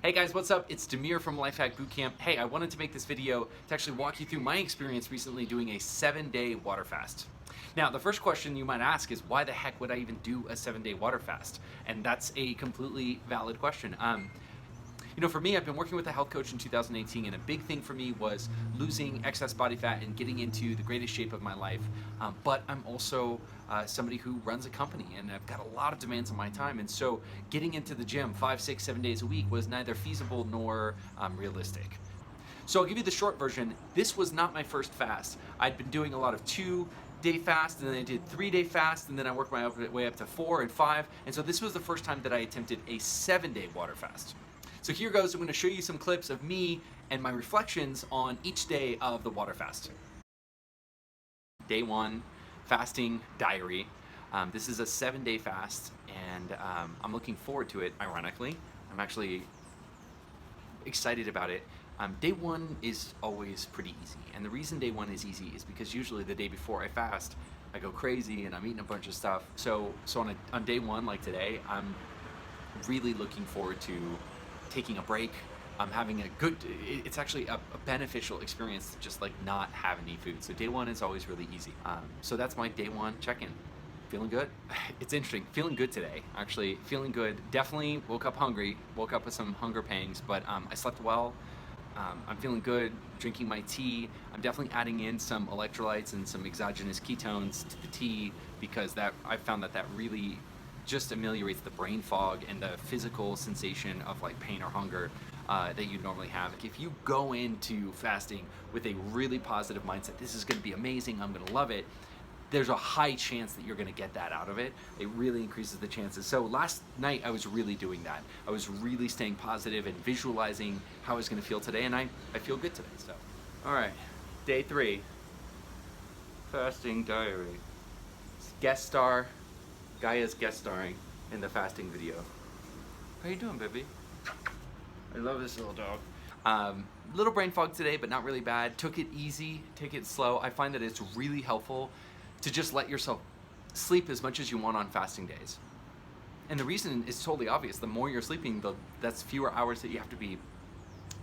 Hey guys, what's up? It's Demir from Lifehack Bootcamp. Hey, I wanted to make this video to actually walk you through my experience recently doing a 7-day water fast. Now, the first question you might ask is, why the heck would I even do a 7-day water fast? And that's a completely valid question. For me, I've been working with a health coach in 2018, and a big thing for me was losing excess body fat and getting into the greatest shape of my life. But I'm also somebody who runs a company, and I've got a lot of demands on my time. And so getting into the gym 5, 6, 7 days a week was neither feasible nor realistic. So I'll give you the short version. This was not my first fast. I'd been doing a lot of 2-day fast, and then I did 3-day fast, and then I worked my way up to 4 and 5. And so this was the first time that I attempted a 7-day water fast. So here goes. I'm going to show you some clips of me and my reflections on each day of the water fast. Day 1, fasting diary. This is a 7-day fast, and I'm looking forward to it, ironically. I'm actually excited about it. Day 1 is always pretty easy, and the reason day 1 is easy is because usually the day before I fast, I go crazy and I'm eating a bunch of stuff. So on day 1, like today, I'm really looking forward to taking a break. I'm having it's actually a beneficial experience to just like not have any food. So day 1 is always really easy. So that's my day 1 check-in. Feeling good? It's interesting, feeling good today, actually feeling good. Definitely woke up hungry, woke up with some hunger pangs, but I slept well. I'm feeling good, drinking my tea. I'm definitely adding in some electrolytes and some exogenous ketones to the tea because I found that really just ameliorates the brain fog and the physical sensation of like pain or hunger that you normally have. If you go into fasting with a really positive mindset, this is going to be amazing, I'm going to love it, there's a high chance that you're going to get that out of it. It really increases the chances. So last night I was really doing that. I was really staying positive and visualizing how I was going to feel today, and I feel good today. So, all right, day 3, fasting diary. Guest star. Gaia's guest starring in the fasting video. How you doing, baby? I love this little dog. Little brain fog today, but not really bad. Took it easy, take it slow. I find that it's really helpful to just let yourself sleep as much as you want on fasting days. And the reason is totally obvious. The more you're sleeping, that's fewer hours that you have to be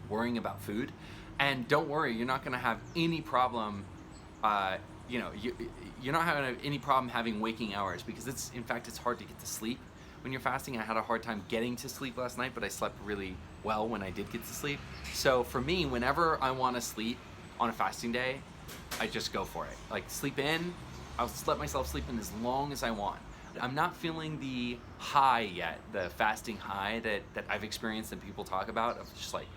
worrying about food. And don't worry, you're not gonna have any problem you're not having any problem having waking hours, because in fact it's hard to get to sleep when you're fasting. I had a hard time getting to sleep last night, but I slept really well when I did get to sleep. So for me, whenever I want to sleep on a fasting day, I just go for it. Like sleep in, I'll let myself sleep in as long as I want. I'm not feeling the high yet, the fasting high that I've experienced and people talk about, of just like,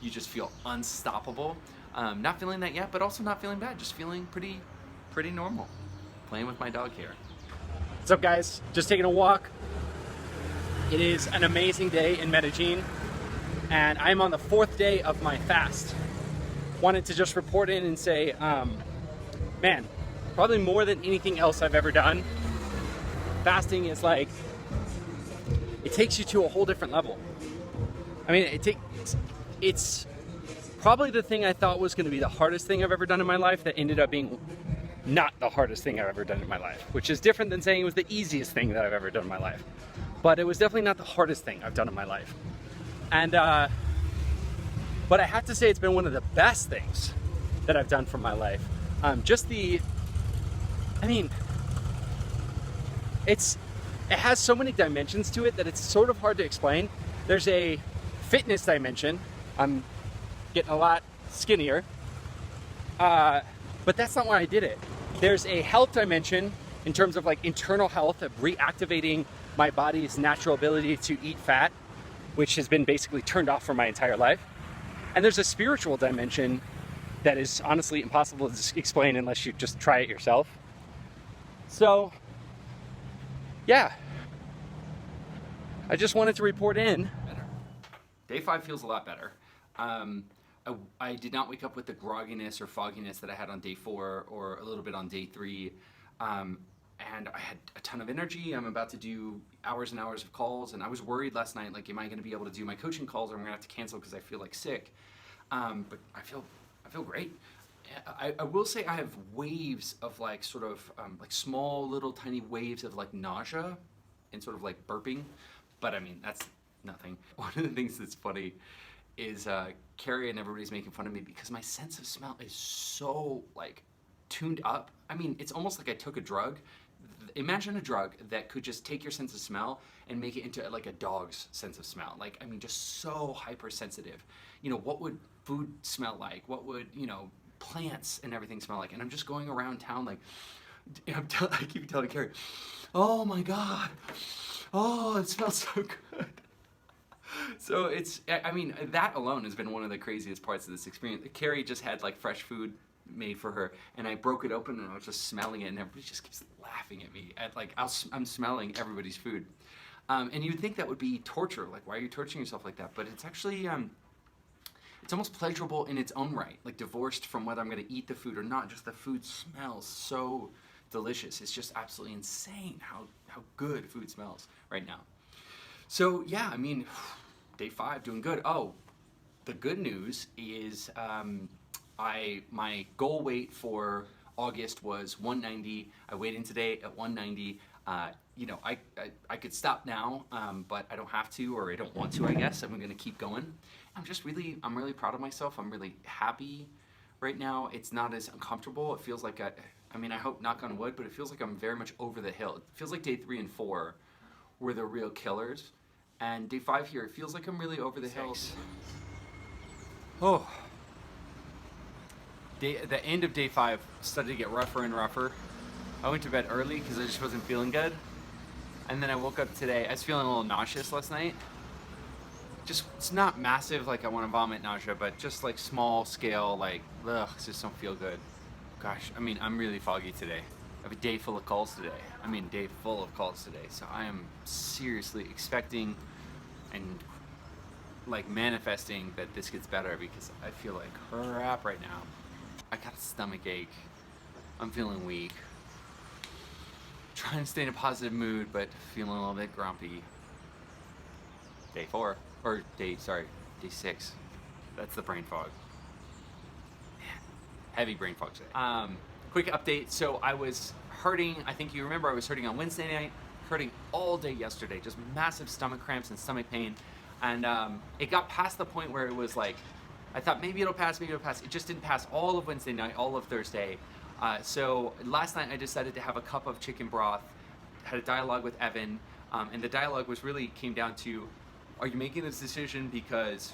you just feel unstoppable. Not feeling that yet, but also not feeling bad, just feeling pretty normal. Playing with my dog here. What's up, guys? Just taking a walk. It is an amazing day in Medellin, and I'm on the 4th day of my fast. Wanted to just report in and say, man, probably more than anything else I've ever done, fasting is like, it takes you to a whole different level. I mean, it's probably the thing I thought was going to be the hardest thing I've ever done in my life that ended up being not the hardest thing I've ever done in my life, which is different than saying it was the easiest thing that I've ever done in my life. But it was definitely not the hardest thing I've done in my life. And, but I have to say it's been one of the best things that I've done for my life. It has so many dimensions to it that it's sort of hard to explain. There's a fitness dimension. I'm getting a lot skinnier. But that's not why I did it. There's a health dimension in terms of like internal health, of reactivating my body's natural ability to eat fat, which has been basically turned off for my entire life. And there's a spiritual dimension that is honestly impossible to explain unless you just try it yourself. So, yeah. I just wanted to report in. Day 5 feels a lot better. I did not wake up with the grogginess or fogginess that I had on day 4 or a little bit on day 3. And I had a ton of energy. I'm about to do hours and hours of calls, and I was worried last night, like, am I going to be able to do my coaching calls, or I'm going to have to cancel because I feel like sick. But I feel great. I will say I have waves of like sort of like small little tiny waves of like nausea and sort of like burping, but I mean that's nothing. One of the things that's funny is Carrie and everybody's making fun of me because my sense of smell is so like tuned up. I mean, it's almost like I took a drug. Imagine a drug that could just take your sense of smell and make it into like a dog's sense of smell. Like, I mean, just so hypersensitive. You know, what would food smell like? What would, you know, plants and everything smell like? And I'm just going around town like, I keep telling Carrie, oh my God, oh, it smells so good. So it's, I mean, that alone has been one of the craziest parts of this experience. Carrie just had like fresh food made for her, and I broke it open and I was just smelling it, and everybody just keeps laughing at me at like I'm smelling everybody's food. And you'd think that would be torture, like why are you torturing yourself like that? But it's actually it's almost pleasurable in its own right, like divorced from whether I'm going to eat the food or not. Just the food smells so delicious. It's just absolutely insane how good food smells right now. So yeah, I mean, day 5 doing good. Oh, the good news is my goal weight for August was 190. I weighed in today at 190. You know, I could stop now, but I don't have to, or I don't want to, I guess. I'm going to keep going. I'm really proud of myself. I'm really happy right now. It's not as uncomfortable. It feels like I mean, I hope, knock on wood, but it feels like I'm very much over the hill. It feels like day 3 and 4 were the real killers. And day 5 here, it feels like I'm really over the hills. Oh. The end of day 5 started to get rougher and rougher. I went to bed early because I just wasn't feeling good. And then I woke up today. I was feeling a little nauseous last night. Just, it's not massive, like I want to vomit nausea, but just like small scale, like, ugh, just don't feel good. Gosh, I mean, I'm really foggy today. I have a day full of calls today. Day full of calls today. So I am seriously expecting and like manifesting that this gets better because I feel like crap right now. I got a stomach ache. I'm feeling weak. Trying to stay in a positive mood, but feeling a little bit grumpy. Day 4, or day 6. That's the brain fog. Man, heavy brain fog today. Quick update. So I was hurting, I think you remember I was hurting on Wednesday night, hurting all day yesterday, just massive stomach cramps and stomach pain. And it got past the point where it was like, I thought maybe it'll pass, maybe it'll pass. It just didn't pass all of Wednesday night, all of Thursday. So last night I decided to have a cup of chicken broth, had a dialogue with Evan, and the dialogue came down to, are you making this decision because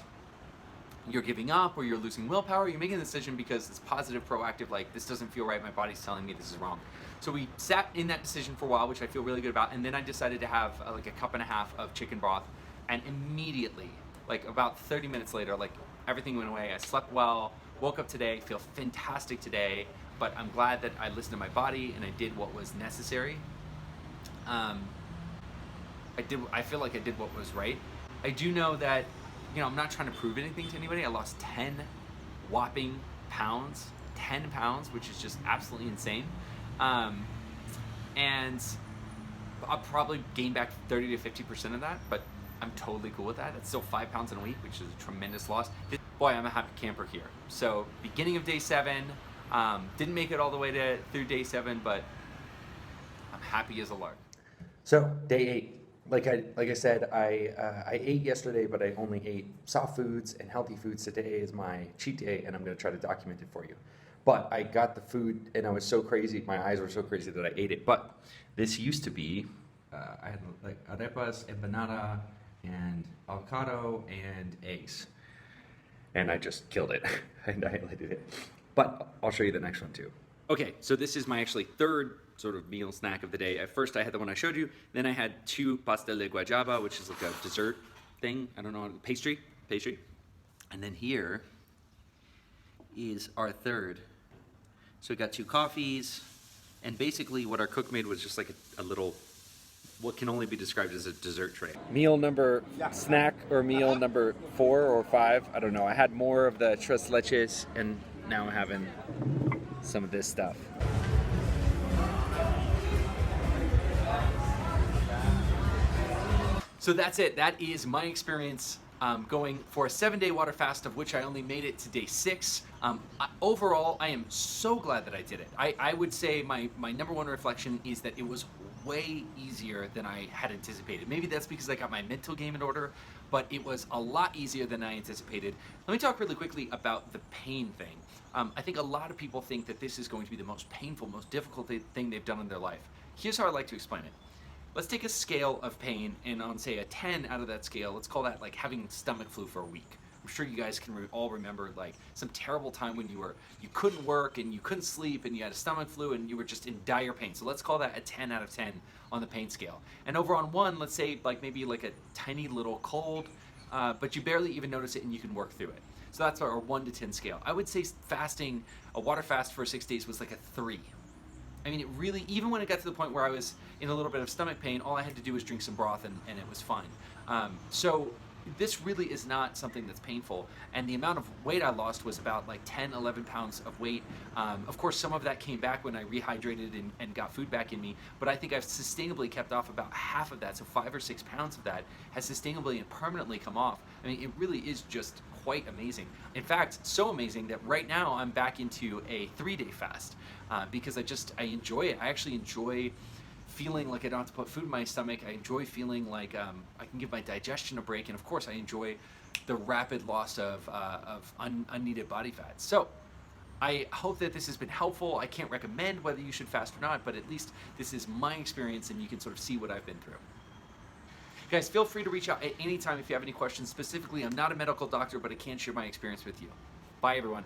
you're giving up or you're losing willpower? Or you're making the decision because it's positive, proactive, like this doesn't feel right, my body's telling me this is wrong. So we sat in that decision for a while, which I feel really good about, and then I decided to have like a cup and a half of chicken broth, and immediately, like about 30 minutes later, like everything went away. I slept well, woke up today, feel fantastic today, but I'm glad that I listened to my body and I did what was necessary. I feel like I did what was right. I do know that, you know, I'm not trying to prove anything to anybody. I lost 10 whopping pounds, 10 pounds, which is just absolutely insane. And I'll probably gain back 30 to 50% of that, but I'm totally cool with that. It's still 5 pounds in a week, which is a tremendous loss. Boy, I'm a happy camper here. So beginning of day 7, didn't make it all the way through day 7, but I'm happy as a lark. So day 8, like I said, I ate yesterday, but I only ate soft foods and healthy foods. Today is my cheat day, and I'm going to try to document it for you. But I got the food, and I was so crazy, my eyes were so crazy that I ate it. But this used to be, I had like arepas, empanada, and avocado, and eggs. And I just killed it. I annihilated it. But I'll show you the next one too. Okay, so this is my actually third sort of meal snack of the day. At first I had the one I showed you, then I had 2 pastel de guayaba, which is like a dessert thing. I don't know, pastry. And then here is our third. So we got 2 coffees, and basically what our cook made was just like a little, what can only be described as a dessert tray. Meal number, snack or meal number 4 or 5, I don't know. I had more of the tres leches, and now I'm having some of this stuff. So that's it. That is my experience going for a 7-day water fast, of which I only made it to day 6. Overall, I am so glad that I did it. I would say my number 1 reflection is that it was way easier than I had anticipated. Maybe that's because I got my mental game in order, but it was a lot easier than I anticipated. Let me talk really quickly about the pain thing. I think a lot of people think that this is going to be the most painful, most difficult thing they've done in their life. Here's how I like to explain it. Let's take a scale of pain, and on say a 10 out of that scale, let's call that like having stomach flu for a week. I'm sure you guys can all remember like some terrible time when you couldn't work and you couldn't sleep and you had a stomach flu and you were just in dire pain. So let's call that a 10 out of 10 on the pain scale. And over on 1, let's say like maybe like a tiny little cold, but you barely even notice it and you can work through it. So that's our 1 to 10 scale. I would say fasting, a water fast for 6 days was like a 3. I mean, it really, even when it got to the point where I was in a little bit of stomach pain, all I had to do was drink some broth and it was fine. So this really is not something that's painful. And the amount of weight I lost was about like 10, 11 pounds of weight. Of course, some of that came back when I rehydrated and got food back in me, but I think I've sustainably kept off about half of that. So 5 or 6 pounds of that has sustainably and permanently come off. I mean, it really is just quite amazing. In fact, so amazing that right now I'm back into a 3-day fast because I enjoy it. I actually enjoy feeling like I don't have to put food in my stomach. I enjoy feeling like I can give my digestion a break, and of course I enjoy the rapid loss of unneeded body fat. So I hope that this has been helpful. I can't recommend whether you should fast or not, but at least this is my experience and you can sort of see what I've been through. Guys, feel free to reach out at any time if you have any questions. Specifically, I'm not a medical doctor, but I can share my experience with you. Bye, everyone.